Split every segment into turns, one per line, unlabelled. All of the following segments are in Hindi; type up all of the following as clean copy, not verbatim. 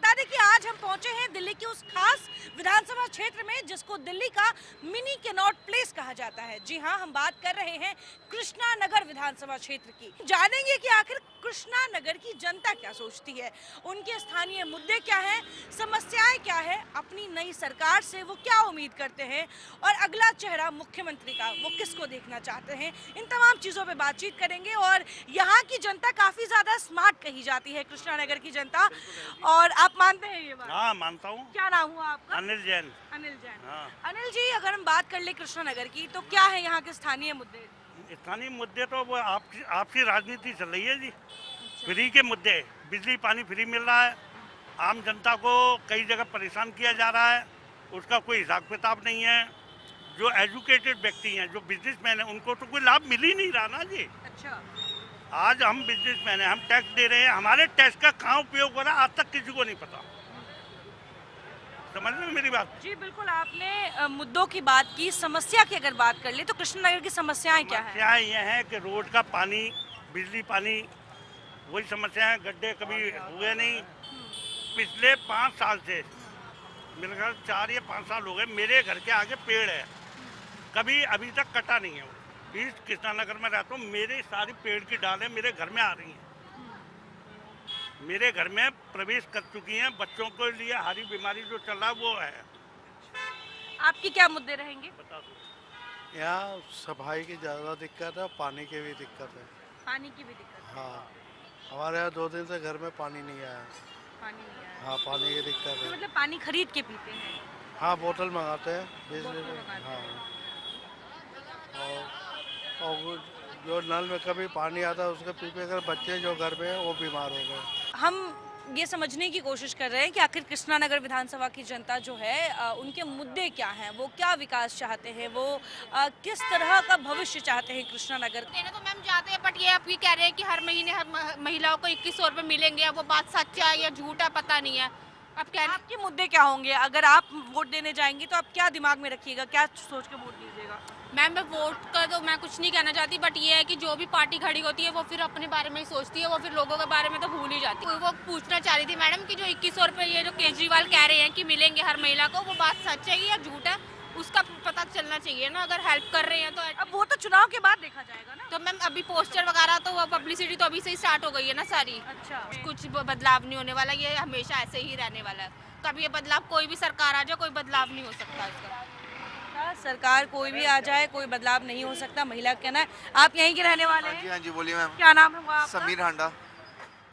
बता दें कि आज हम पहुंचे हैं दिल्ली की उस खास विधानसभा क्षेत्र में जिसको दिल्ली का मिनी कैनॉट प्लेस कहा जाता है। जी हाँ, हम बात कर रहे हैं कृष्णा नगर विधानसभा क्षेत्र की। जानेंगे कि आखिर कृष्णा नगर की जनता क्या सोचती है, उनके स्थानीय मुद्दे क्या हैं, समस्याएं क्या है, अपनी नई सरकार से वो क्या उम्मीद करते हैं और अगला चेहरा मुख्यमंत्री का वो किसको देखना चाहते हैं। इन तमाम चीजों पे बातचीत करेंगे। और यहाँ की जनता काफी ज्यादा स्मार्ट कही जाती है, कृष्णा नगर की जनता। और आप मानते हैं ये बात?
हाँ, मानता हूँ।
क्या नाम हुआ आपका?
अनिल जैन।
अनिल जैन।
हाँ।
अनिल जी, अगर हम बात कर ले कृष्णा नगर की तो क्या है यहाँ के स्थानीय मुद्दे?
स्थानीय मुद्दे तो वो आपसी राजनीति चल रही है जी। फ्री के मुद्दे, बिजली पानी फ्री मिल रहा है, आम जनता को कई जगह परेशान किया जा रहा है, उसका कोई हिसाब किताब नहीं है। जो एजुकेटेड व्यक्ति हैं, जो बिजनेसमैन हैं, उनको तो कोई लाभ मिल ही नहीं रहा ना जी।
अच्छा।
आज हम बिजनेसमैन हैं, हम टैक्स दे रहे हैं, हमारे टैक्स का कहाँ उपयोग हो रहा है आज तक किसी को नहीं पता। समझ में मेरी बात?
जी बिल्कुल, आपने मुद्दों की बात की। समस्या की अगर बात कर ले तो कृष्ण नगर की समस्याएं क्या है?
समस्याएं ये है कि रोड का पानी, बिजली पानी, वही समस्या है। गड्ढे कभी हुए नहीं। पिछले 5 साल से, मेरे ख्याल 4 या 5 साल हो गए, मेरे घर के आगे पेड़ है, कभी अभी तक कटा नहीं है। ईस्ट कृष्णा नगर में रहता हूँ, मेरे सारी पेड़ की डालें मेरे घर में आ रही हैं, मेरे घर में प्रवेश कर चुकी हैं। बच्चों के लिए हरी बीमारी जो चल रहा है वो है।
आपके क्या मुद्दे रहेंगे?
बता दो।
यहाँ सफाई की ज़्यादा दिक्कत है, पानी की भी दिक्कत है।
पानी की भी दिक्कत?
हाँ, हमारे यहाँ 2 दिन से घर में पानी नहीं आया।
पानी नहीं आया?
हाँ, पानी की दिक्कत
तो
है।
मतलब पानी खरीद के पीते हैं?
हाँ, बोतल मंगाते हैं, बिजली
बोतल मंगाते
हाँ।
हैं।
और जो नल में कभी पानी आता है उसके पी कर बच्चे जो घर में हैं वो बीमार हो गए।
हम ये समझने की कोशिश कर रहे हैं कि आखिर कृष्णा नगर विधानसभा की जनता जो है उनके मुद्दे क्या हैं, वो क्या विकास चाहते हैं, वो किस तरह का भविष्य चाहते हैं कृष्णा नगर।
देना तो मैम चाहते हैं, बट ये आप ये कह रहे हैं कि हर महीने हर महिलाओं को 2100 रुपये मिलेंगे। अब वो बात सच्चा है या झूठा पता नहीं है। अब कह रहे
आपके मुद्दे क्या होंगे? अगर आप वोट देने जाएंगी तो आप क्या दिमाग में रखिएगा, क्या सोच के वोट दीजिएगा?
मैम मैं वोट का तो मैं कुछ नहीं कहना चाहती, बट ये है कि जो भी पार्टी खड़ी होती है वो फिर अपने बारे में ही सोचती है, वो फिर लोगों के बारे में तो भूल ही जाती है। वो पूछना चाह रही थी मैडम कि जो 2100 रुपये ये जो केजरीवाल कह रहे हैं कि मिलेंगे हर महिला को, वो बात सच है या झूठ है, उसका पता चलना चाहिए ना। अगर हेल्प कर रहे हैं तो
अब वो तो चुनाव के बाद देखा जाएगा ना।
तो मैम अभी पोस्टर वगैरह तो वो पब्लिसिटी तो अभी से ही स्टार्ट हो गई है ना सारी।
अच्छा।
कुछ बदलाव नहीं होने वाला, ये हमेशा ऐसे ही रहने वाला है। कभी ये बदलाव, कोई भी सरकार आ जाए कोई बदलाव नहीं हो सकता इसका।
सरकार कोई भी आ जाए कोई बदलाव नहीं हो सकता, महिला का कहना है। आप यहीं के रहने वाले हैं?
हाँ जी, बोलिए मैम।
क्या नाम है आपका?
समीर हांडा।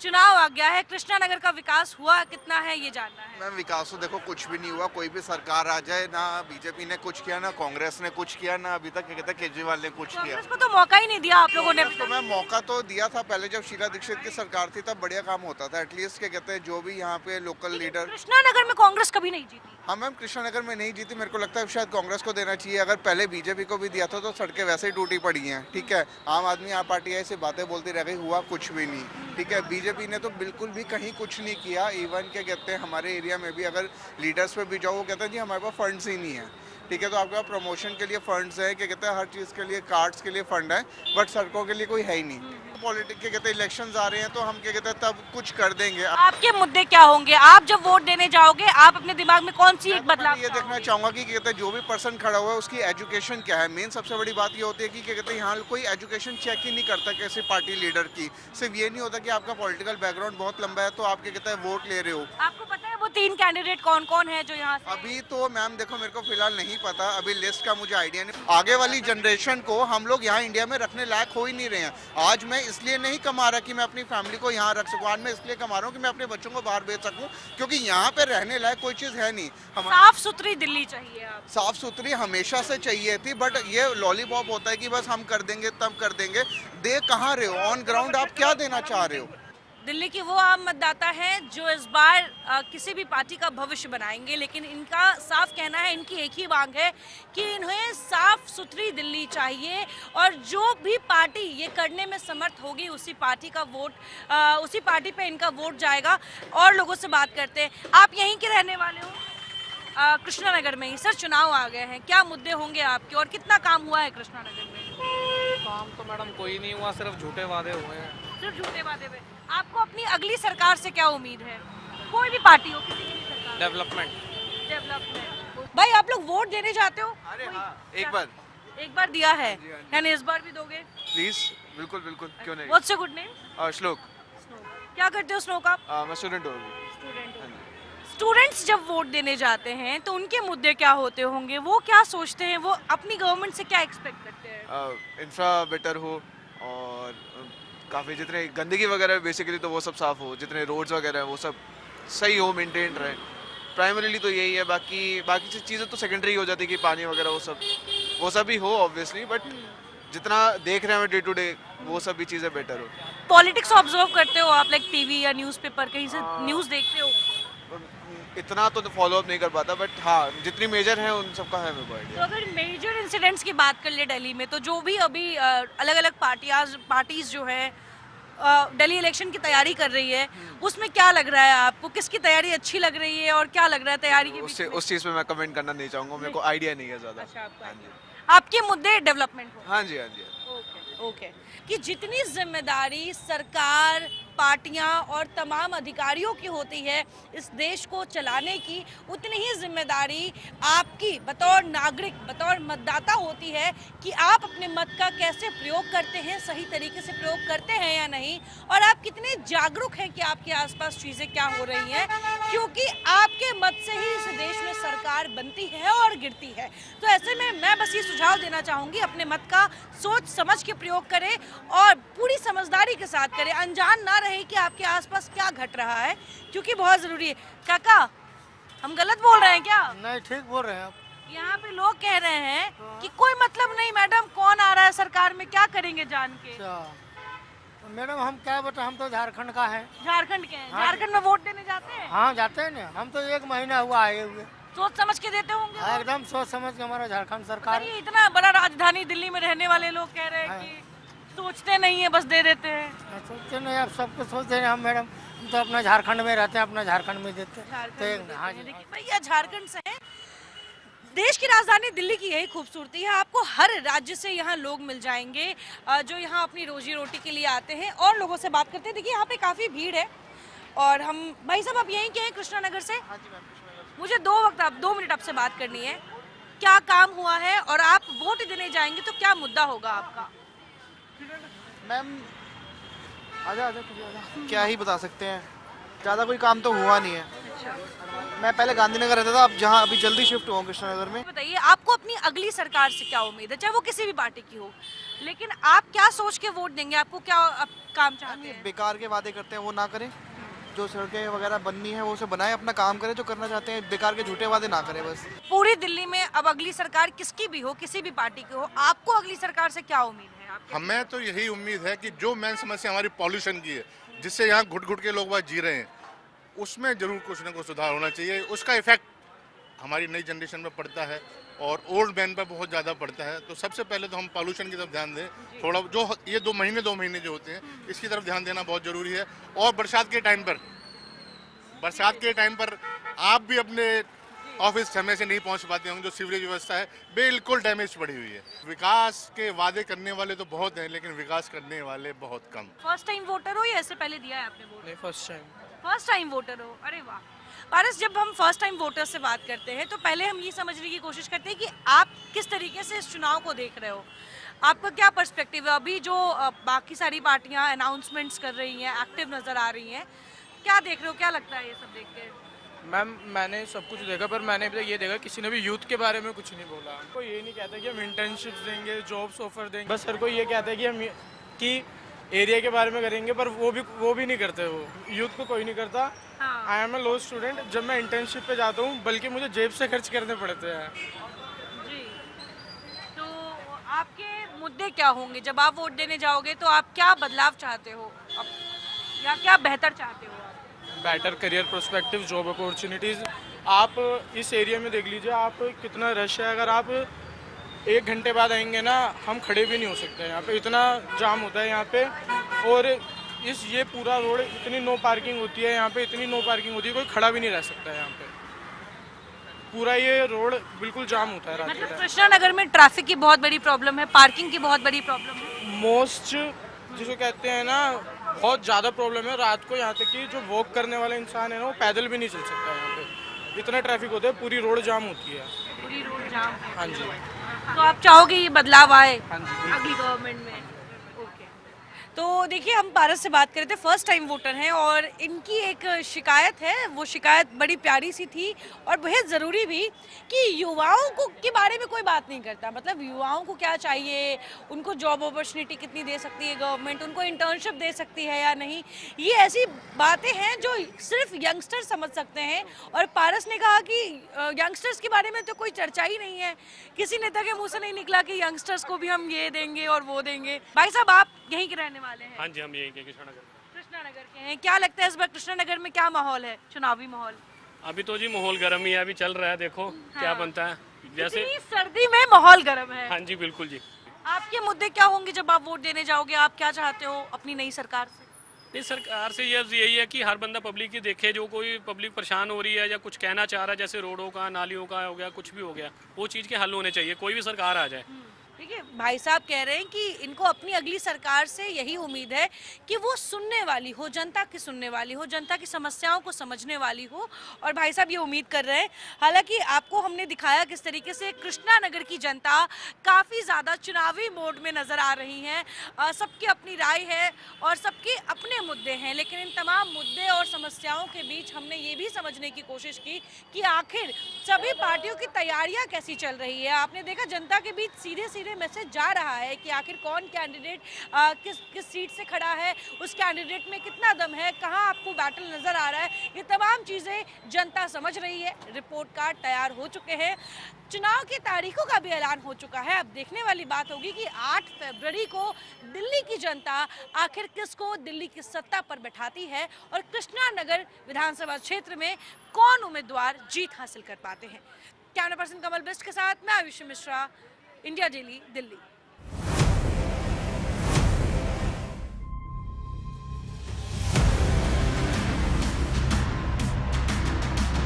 चुनाव आ गया है, कृष्णा नगर का विकास हुआ कितना है ये जानना है।
मैम विकास तो देखो कुछ भी नहीं हुआ, कोई भी सरकार आ जाए, ना बीजेपी ने कुछ किया, ना कांग्रेस ने कुछ किया, ना अभी तक क्या कहते हैं केजरीवाल ने कुछ किया।
कांग्रेस को तो मौका ही नहीं दिया आप लोगों ने।
तो मैम मौका तो दिया था पहले, जब शीला दीक्षित की सरकार थी तब बढ़िया काम होता था। एटलीस्ट क्या कहते हैं जो भी यहाँ पे लोकल लीडर।
कृष्णा नगर में कांग्रेस कभी नहीं जीती।
हाँ मैम, कृष्णा नगर में नहीं जीती, मेरे को लगता है शायद कांग्रेस को देना चाहिए। अगर पहले बीजेपी को भी दिया था तो सड़कें वैसे ही टूटी पड़ी हैं, ठीक है। आम आदमी यहाँ पार्टी ऐसी बातें बोलती रह गई, हुआ कुछ भी नहीं, ठीक है। बीजेपी ने तो बिल्कुल भी कहीं कुछ नहीं किया। इवन क्या कहते हैं हमारे एरिया में भी अगर लीडर्स पे भी जाओ, वो कहते हैं जी हमारे पास फंड्स ही नहीं है, ठीक है। तो आपके पास प्रमोशन के लिए फंड्स है, क्या कहते हैं हर चीज़ के लिए, कार्ड्स के लिए फंड है, बट सड़कों के लिए कोई है ही नहीं। पॉलिटिक्स के कहते हैं इलेक्शंस आ रहे हैं तो हम क्या कहते हैं तब कुछ कर देंगे।
आपके मुद्दे क्या होंगे? आप जब वोट देने जाओगे आप अपने दिमाग में कौन सी एक बदलाव
ये देखना चाहूंगा कि कहते हैं जो भी पर्सन खड़ा हुआ है उसकी एजुकेशन क्या है। मेन सबसे बड़ी बात ये होती है कि क्या कहते हैं यहाँ कोई एजुकेशन चेक ही नहीं करता किसी पार्टी लीडर की। सिर्फ ये नहीं होता कि आपका पॉलिटिकल बैकग्राउंड बहुत लंबा है तो आप क्या कहते हैं वोट ले रहे हो।
आपको पता है वो 3 कैंडिडेट कौन कौन है जो यहाँ से?
अभी तो मैम देखो मेरे को फिलहाल नहीं पता, अभी लिस्ट का मुझे आइडिया नहीं। आगे वाली जनरेशन को हम लोग यहाँ इंडिया में रखने लायक हो ही नहीं रहे हैं। आज मैं इसलिए नहीं कमा रहा कि मैं अपनी फैमिली को यहाँ रख सकूँ, आज मैं इसलिए कमा रहा हूँ कि मैं अपने बच्चों को बाहर भेज सकूँ, क्योंकि यहाँ पे रहने लायक कोई चीज़ है नहीं।
साफ सुथरी दिल्ली चाहिए। आप
साफ सुथरी हमेशा से चाहिए थी, बट ये लॉलीपॉप होता है कि बस हम कर देंगे तब कर देंगे। दे कहाँ रहे हो? ऑन ग्राउंड आप क्या देना चाह रहे हो?
दिल्ली की वो आम मतदाता हैं जो इस बार किसी भी पार्टी का भविष्य बनाएंगे, लेकिन इनका साफ कहना है, इनकी एक ही मांग है कि इन्हें साफ सुथरी दिल्ली चाहिए और जो भी पार्टी ये करने में समर्थ होगी उसी पार्टी का वोट, उसी पार्टी पे इनका वोट जाएगा। और लोगों से बात करते हैं। आप यहीं के रहने वाले हो? कृष्णा नगर में ही सर चुनाव आ गए हैं, क्या मुद्दे होंगे आपके और कितना काम हुआ है कृष्णा नगर में?
काम तो मैडम कोई नहीं हुआ, सिर्फ झूठे वादे हुए हैं।
सिर्फ झूठे वादे पे। आपको अपनी अगली सरकार से क्या उम्मीद है? कोई भी पार्टी हो, किसी की भी सरकार।
डेवलपमेंट।
डेवलपमेंट। भाई आप लोग वोट देने जाते हो?
अरे
कोई-
हाँ,
क्या?
एक
बार दिया है,
हाँ जी, हाँ जी।
यानी इस बार भी दोगे?
प्लीज, बिल्कुल बिल्कुल, क्यों नहीं।
What's your good name?
श्लोक।
क्या करते हो स्नोक आप?
मैं स्टूडेंट हूँ अभी।
स्टूडेंट
हाँ
हो।
जी।
स्टूडेंट्स जब वोट देने जाते हैं तो उनके मुद्दे क्या होते होंगे, वो क्या सोचते हैं, वो अपनी गवर्नमेंट से क्या एक्सपेक्ट करते हैं?
इंफ्रा बेटर हो और काफ़ी जितने गंदगी वगैरह बेसिकली तो वो सब साफ़ हो, जितने रोड्स वगैरह हैं वो सब सही हो, मेंटेन रहे। प्राइमरीली तो यही है, बाकी चीज़ें तो सेकेंडरी हो जाती है कि पानी वगैरह वो सब भी हो ऑब्वियसली, बट जितना देख रहे हैं डे टू डे वो सब भी चीज़ें बेटर हो।
पॉलिटिक्स ऑब्जर्व करते हो आप, लाइक टीवी या न्यूज़पेपर कहीं से न्यूज़ देखते हो?
इतना तो फॉलो अप नहीं कर पाता, बट हाँ जितनी मेजर है उन सबका है मेरे को
तो
आइडिया।
अगर मेजर इंसिडेंट्स की बात कर ले दिल्ली में, तो जो भी अभी अलग अलग पार्टीज जो है दिल्ली इलेक्शन की तैयारी कर रही है, उसमें क्या लग रहा है आपको, किसकी तैयारी अच्छी लग रही है और क्या लग रहा है तैयारी के बीच में?
उस चीज़ पे मैं कमेंट करना नहीं चाहूँगा, मेरे को आइडिया नहीं है ज़्यादा।
अच्छा, आपको
हाँ
idea
जी।
आपके मुद्दे डेवलपमेंट हो?
हाँ जी, हाँ जी।
ओके। कि जितनी जिम्मेदारी सरकार, पार्टियां और तमाम अधिकारियों की होती है इस देश को चलाने की, उतनी ही जिम्मेदारी आपकी बतौर नागरिक, बतौर मतदाता होती है कि आप अपने मत का कैसे प्रयोग करते हैं, सही तरीके से प्रयोग करते हैं या नहीं, और आप कितने जागरूक हैं कि आपके आसपास चीज़ें क्या हो रही हैं, क्योंकि आपके मत से ही इस देश में सरकार बनती है और गिरती है। तो ऐसे में मैं बस ये सुझाव देना चाहूँगी, अपने मत का सोच समझ के प्रयोग करें और पूरी समझदारी के साथ करें, अनजान ना रहे कि आपके आसपास क्या घट रहा है, क्योंकि बहुत जरूरी है। काका, हम गलत बोल रहे हैं क्या?
नहीं, ठीक बोल रहे हैं आप।
यहाँ पे लोग कह रहे हैं कि कोई मतलब नहीं मैडम, कौन आ रहा है सरकार में, क्या करेंगे जान के।
अच्छा, तो मैडम हम क्या बता, हम तो झारखंड का है।
झारखंड के हैं?
हाँ जी।
झारखंड में वोट देने जाते हैं?
हाँ जाते हैं ना, हम तो 1 महीना हुआ आए हुए।
सोच समझ के देते होंगे
हाँ,
वोट?
एकदम सोच समझ के हमारा झारखंड सरकार।
अरे इतना बड़ा राजधानी दिल्ली में रहने वाले लोग कह रहे हैं
हाँ।
कि सोचते नहीं है, बस दे देते हैं।
सोचते नहीं, आप सब कुछ सोचते हैं। हम मैडम हम तो अपना झारखंड में रहते हैं, अपना झारखंड में देते हैं।
झारखंड
तो
में
एक
देते
हाँ
हैं।
जी।
देखिए भैया, झारखंड से हैं। देश की राजधानी दिल्ली की यही खूबसूरती है, आपको हर राज्य से यहाँ लोग मिल जाएंगे जो यहाँ अपनी रोजी रोटी के लिए आते हैं। और लोगों से बात करते हैं। देखिए यहाँ पे काफ़ी भीड़ है और हम, भाई साहब आप यहीं के हैं, कृष्णा नगर से? मुझे 2 मिनट आपसे बात करनी है। क्या काम हुआ है और आप वोट देने जाएंगे तो क्या मुद्दा होगा आपका?
मैम आजा क्या ही बता सकते हैं, ज़्यादा कोई काम तो हुआ नहीं है। मैं पहले गांधीनगर रहता था, अब जहाँ अभी जल्दी शिफ्ट हुआ कृष्णनगर में।
बताइए, आपको अपनी अगली सरकार से क्या उम्मीद है, चाहे वो किसी भी पार्टी की हो, लेकिन आप क्या सोच के वोट देंगे? आपको क्या काम चाहते हैं?
बेकार के वादे करते हैं वो ना करें, जो सड़कें वगैरह बननी है वो उसे बनाए, अपना काम करें जो करना चाहते हैं, बेकार के झूठे वादे ना करें बस।
पूरी दिल्ली में अब अगली सरकार किसकी भी हो, किसी भी पार्टी की हो, आपको अगली सरकार से क्या उम्मीद है? आपके
हमें तो यही उम्मीद है कि जो मेन समस्या हमारी पॉल्यूशन की है, जिससे यहाँ घुट घुट के लोग वहाँ जी रहे हैं, उसमें जरूर कुछ ना कुछ सुधार होना चाहिए। उसका इफेक्ट हमारी नई जनरेशन में पड़ता है और ओल्ड मैन पर बहुत ज़्यादा पड़ता है। तो सबसे पहले तो हम पॉल्यूशन की तरफ ध्यान दें, थोड़ा जो ये 2 महीने जो होते हैं इसकी तरफ ध्यान देना बहुत ज़रूरी है। और बरसात के टाइम पर आप भी अपने ऑफिस समय से नहीं पहुंच पाते होंगे, जो सीवरेज व्यवस्था है बिल्कुल डैमेज पड़ी हुई है। विकास के वादे करने वाले तो बहुत हैं, लेकिन विकास करने वाले बहुत कम।
फर्स्ट टाइम वोटर हो या इससे पहले दिया है आपने वोट?
नहीं, first time.
First time voter हो, अरे वाह। पारस, जब हम फर्स्ट टाइम वोटर से बात करते हैं तो पहले हम ये समझने की कोशिश करते हैं कि आप किस तरीके से इस चुनाव को देख रहे हो, आपका क्या पर्सपेक्टिव है? अभी जो बाकी सारी पार्टियां अनाउंसमेंट्स कर रही हैं, एक्टिव नज़र आ रही हैं, क्या देख रहे हो, क्या लगता है ये सब देख के?
मैम मैंने सब कुछ देखा, पर मैंने अभी तक ये देखा किसी ने भी यूथ के बारे में कुछ नहीं बोला। कोई ये नहीं कहता कि हम इंटर्नशिप्स देंगे, जॉब्स ऑफर देंगे, बस हर कोई ये कहता है कि हम कि एरिया के बारे में करेंगे, पर वो भी नहीं करते। वो यूथ को कोई नहीं करता। I am a law student, जब मैं इंटर्नशिप पे जाता हूँ बल्कि मुझे जेब से खर्च करने पड़ते हैं।
जी, तो आपके मुद्दे क्या होंगे जब आप वोट देने जाओगे? तो आप क्या बदलाव चाहते हो या क्या बेहतर चाहते हो?
Better career prospective, job opportunities. आप इस एरिया में देख लीजिए, आप कितना रश है। अगर आप 1 घंटे बाद आएंगे ना, हम खड़े भी नहीं हो सकते हैं यहाँ पे, इतना जाम होता है यहाँ पे। और ये पूरा रोड इतनी नो पार्किंग होती है यहाँ पे, इतनी नो पार्किंग होती है, कोई खड़ा भी नहीं रह सकता है यहाँ पे। पूरा ये रोड बिल्कुल जाम होता है रात के
मतलब
टाइम।
कृष्णा नगर में ट्रैफिक की बहुत बड़ी प्रॉब्लम है, पार्किंग की बहुत बड़ी प्रॉब्लम है।
मोस्ट जिसको कहते हैं ना बहुत ज़्यादा प्रॉब्लम है। रात को यहाँ तक कि जो वॉक करने वाला इंसान है ना, वो पैदल भी नहीं चल सकता है। यहाँ पे इतना ट्रैफिक होता है, पूरी रोड जाम होती है।
पूरी रोड जाम।
हाँ जी,
तो आप चाहोगे ये बदलाव आए
हाँ जी।
अगली गवर्नमेंट में? ओके। तो देखिए, हम पारस से बात कर रहे थे, फर्स्ट टाइम वोटर हैं और इनकी एक शिकायत है। वो शिकायत बड़ी प्यारी सी थी और बहुत ज़रूरी भी कि युवाओं को के बारे में कोई बात नहीं करता। मतलब युवाओं को क्या चाहिए, उनको जॉब अपॉर्चुनिटी कितनी दे सकती है गवर्नमेंट, उनको इंटर्नशिप दे सकती है या नहीं, ये ऐसी बातें हैं जो सिर्फ यंगस्टर समझ सकते हैं। और पारस ने कहा कि यंगस्टर्स के बारे में तो कोई चर्चा ही नहीं है, किसी नेता के मुंह से नहीं निकला कि यंगस्टर्स को भी हम ये देंगे और वो देंगे। भाई साहब, आप यहीं के रहने वाले हैं?
हाँ जी, हम यही के कृष्णानगर।
कृष्णानगर के हैं। क्या लगता है इस बार कृष्णानगर में क्या माहौल है, चुनावी माहौल?
अभी तो जी माहौल गर्म ही है, अभी चल रहा है, देखो क्या बनता है। जैसे
इतनी सर्दी में माहौल गर्म है।
हाँ जी, बिल्कुल जी।
आपके मुद्दे क्या होंगे जब आप वोट देने जाओगे? आप क्या चाहते हो अपनी नई सरकार से?
नहीं, सरकार से यही है कि हर बंदा पब्लिक की देखे। जो कोई पब्लिक परेशान हो रही है या कुछ कहना चाह रहा है, जैसे रोडों का, नालियों का हो गया, कुछ भी हो गया, वो चीज़ के हल होने चाहिए। कोई भी सरकार आ जाए।
देखिए, भाई साहब कह रहे हैं कि इनको अपनी अगली सरकार से यही उम्मीद है कि वो सुनने वाली हो, जनता की सुनने वाली हो, जनता की समस्याओं को समझने वाली हो। और भाई साहब ये उम्मीद कर रहे हैं। हालांकि आपको हमने दिखाया किस तरीके से कृष्णानगर की जनता काफ़ी ज़्यादा चुनावी मोड में नज़र आ रही है। सबकी अपनी राय है और सबके अपने मुद्दे हैं, लेकिन इन तमाम मुद्दे और समस्याओं के बीच हमने ये भी समझने की कोशिश की कि आखिर सभी पार्टियों की तैयारियाँ कैसी चल रही है। आपने देखा जनता के बीच सीधे सीधे मैसेज जा रहा है कि आखिर कौन कैंडिडेट किस सीट से खड़ा है, उस कैंडिडेट में कितना दम है, कहां आपको बैटल नजर आ रहा है। ये तमाम चीज़ें जनता समझ रही है। रिपोर्ट कार्ड तैयार हो चुके हैं, चुनाव की तारीखों का भी ऐलान हो चुका है। अब देखने वाली बात होगी कि 8 फरवरी को दिल्ली की जनता आखिर किसको दिल्ली की सत्ता पर बैठाती है और कृष्णानगर विधानसभा क्षेत्र में कौन उम्मीदवार जीत हासिल कर पाते हैं। कैमरा पर्सन कमल बिस्ट के साथ मैं आयुषी मिश्रा, इंडिया डेली, दिल्ली।